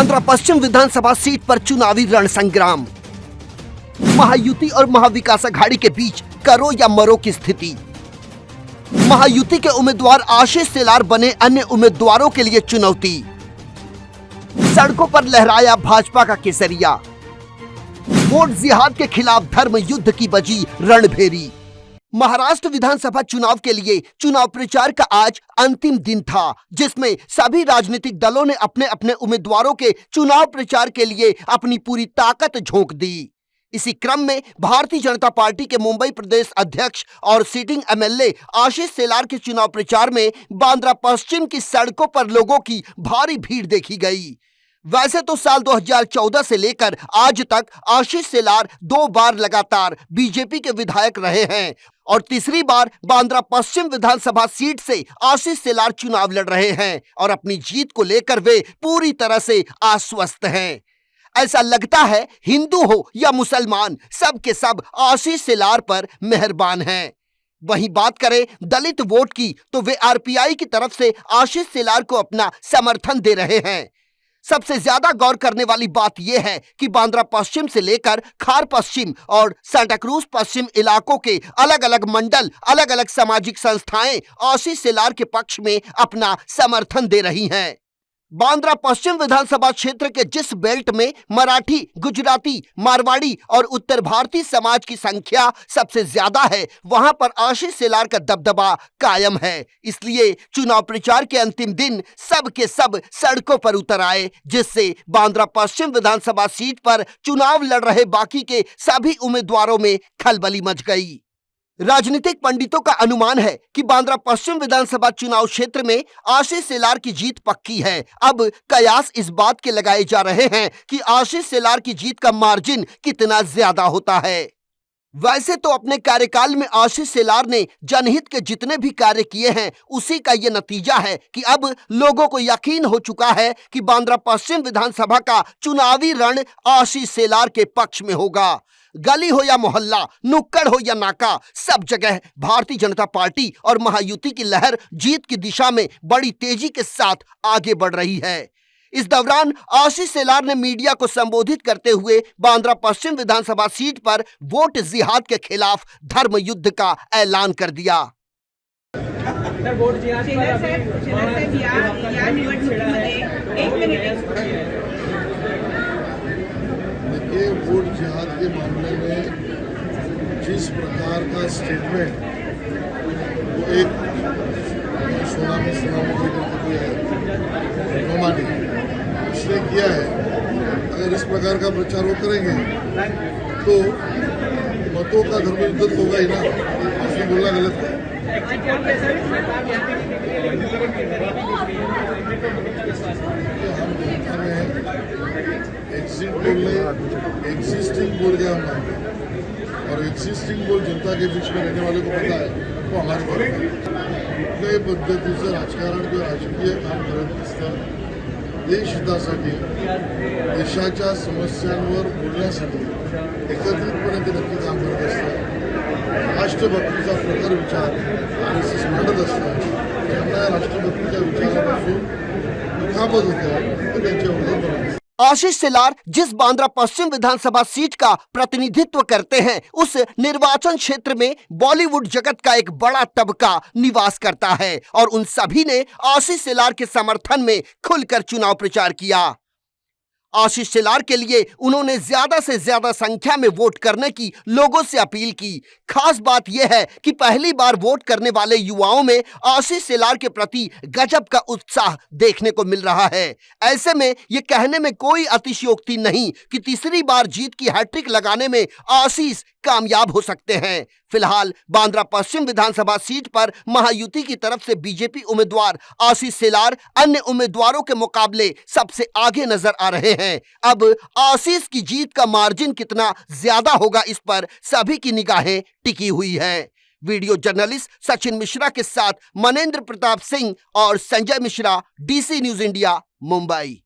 बांद्रा पश्चिम विधानसभा seat पर चुनावी रण संग्राम। महायुति और महाविकास अघाड़ी के बीच करो या मरो की स्थिति। महायुति के उम्मीदवार आशीष सेलार बने अन्य उम्मीदवारों के लिए चुनौती। सड़कों पर लहराया भाजपा का केसरिया। वोट जिहाद के खिलाफ धर्म युद्ध की बजी रणभेरी। महाराष्ट्र विधानसभा चुनाव के लिए चुनाव प्रचार का आज अंतिम दिन था, जिसमें सभी राजनीतिक दलों ने अपने अपने उम्मीदवारों के चुनाव प्रचार के लिए अपनी पूरी ताकत झोंक दी। इसी क्रम में भारतीय जनता पार्टी के मुंबई प्रदेश अध्यक्ष और सिटिंग एमएलए आशीष सेलार के चुनाव प्रचार में बांद्रा पश्चिम की सड़कों पर लोगों की भारी भीड़ देखी गई। वैसे तो साल 2014 से लेकर आज तक आशीष सेलार 2 बार लगातार बीजेपी के विधायक रहे हैं और तीसरी बार बांद्रा पश्चिम विधानसभा सीट से आशीष सेलार चुनाव लड़ रहे हैं और अपनी जीत को लेकर वे पूरी तरह से आश्वस्त हैं। ऐसा लगता है हिंदू हो या मुसलमान, सब के सब आशीष सेलार पर मेहरबान हैं। वहीं बात करें दलित वोट की तो वे आरपीआई की तरफ से आशीष सेलार को अपना समर्थन दे रहे हैं। सबसे ज्यादा गौर करने वाली बात यह है कि बांद्रा पश्चिम से लेकर खार पश्चिम और सांताक्रूज पश्चिम इलाकों के अलग अलग मंडल, अलग अलग सामाजिक संस्थाएं आशीष सेलार के पक्ष में अपना समर्थन दे रही हैं। बांद्रा पश्चिम विधानसभा क्षेत्र के जिस बेल्ट में मराठी, गुजराती, मारवाड़ी और उत्तर भारतीय समाज की संख्या सबसे ज्यादा है, वहां पर आशीष सेलार का दबदबा कायम है। इसलिए चुनाव प्रचार के अंतिम दिन सब के सब सड़कों पर उतर आए, जिससे बांद्रा पश्चिम विधानसभा सीट पर चुनाव लड़ रहे बाकी के सभी उम्मीदवारों में खलबली मच गई। राजनीतिक पंडितों का अनुमान है कि बांद्रा पश्चिम विधानसभा चुनाव क्षेत्र में आशीष सेलार की जीत पक्की है। अब कयास इस बात के लगाए जा रहे हैं कि आशीष सेलार की जीत का मार्जिन कितना ज्यादा होता है। वैसे तो अपने कार्यकाल में आशीष सेलार ने जनहित के जितने भी कार्य किए हैं, उसी का ये नतीजा है कि अब लोगों को यकीन हो चुका है कि बांद्रा पश्चिम विधानसभा का चुनावी रण आशीष सेलार के पक्ष में होगा। गली हो या मोहल्ला, नुक्कड़ हो या नाका, सब जगह भारतीय जनता पार्टी और महायुति की लहर जीत की दिशा में बड़ी तेजी के साथ आगे बढ़ रही है। इस दौरान आशीष सेलार ने मीडिया को संबोधित करते हुए बांद्रा पश्चिम विधानसभा सीट पर वोट जिहाद के खिलाफ धर्म युद्ध का ऐलान कर दिया। ये वोट जिहाद के मामले में जिस प्रकार का स्टेटमेंट वो एक सोना उसने किया है, अगर इस प्रकार का प्रचार वो करेंगे तो मतों का धर्म युद्ध होगा ही ना। उसने बोलना गलत है। एग्जिट पोल ने एग्जिस्टिंग बोल गया हम, और एग्जिस्टिंग बोल जनता के बीच में रहने वाले को पता है, तो हमारे बरोबर कुठल्याही पद्धतीचं राजकारण किंवा राजकीय काम करत असतं। देशहितासाठी, देशाच्या समस्यांवर बोलण्यासाठी एकत्रितपणे ते नक्की काम करत असतात। राष्ट्रभक्तीचा प्रखर विचार RSS मांडत असतात। त्यांना राष्ट्रभक्तीच्या विचारापासून दुखापत होते तर त्यांच्यावर आशीष सेलार जिस बांद्रा पश्चिम विधानसभा सीट का प्रतिनिधित्व करते हैं, उस निर्वाचन क्षेत्र में बॉलीवुड जगत का एक बड़ा तबका निवास करता है और उन सभी ने आशीष सेलार के समर्थन में खुलकर चुनाव प्रचार किया। आशीष सेलार के लिए उन्होंने ज्यादा से ज्यादा संख्या में वोट करने की लोगों से अपील की। खास बात यह है कि पहली बार वोट करने वाले युवाओं में आशीष सेलार के प्रति गजब का उत्साह देखने को मिल रहा है। ऐसे में यह कहने में कोई अतिशयोक्ति नहीं कि तीसरी बार जीत की हैट्रिक लगाने में आशीष कामयाब हो सकते हैं। फिलहाल बांद्रा पश्चिम विधानसभा सीट पर महायुति की तरफ से बीजेपी उम्मीदवार आशीष सेलार अन्य उम्मीदवारों के मुकाबले सबसे आगे नजर आ रहे हैं। अब आशीष की जीत का मार्जिन कितना ज्यादा होगा, इस पर सभी की निगाहें टिकी हुई हैं। वीडियो जर्नलिस्ट सचिन मिश्रा के साथ मनेंद्र प्रताप सिंह और Sanjay Mishra, DC news India, Mumbai.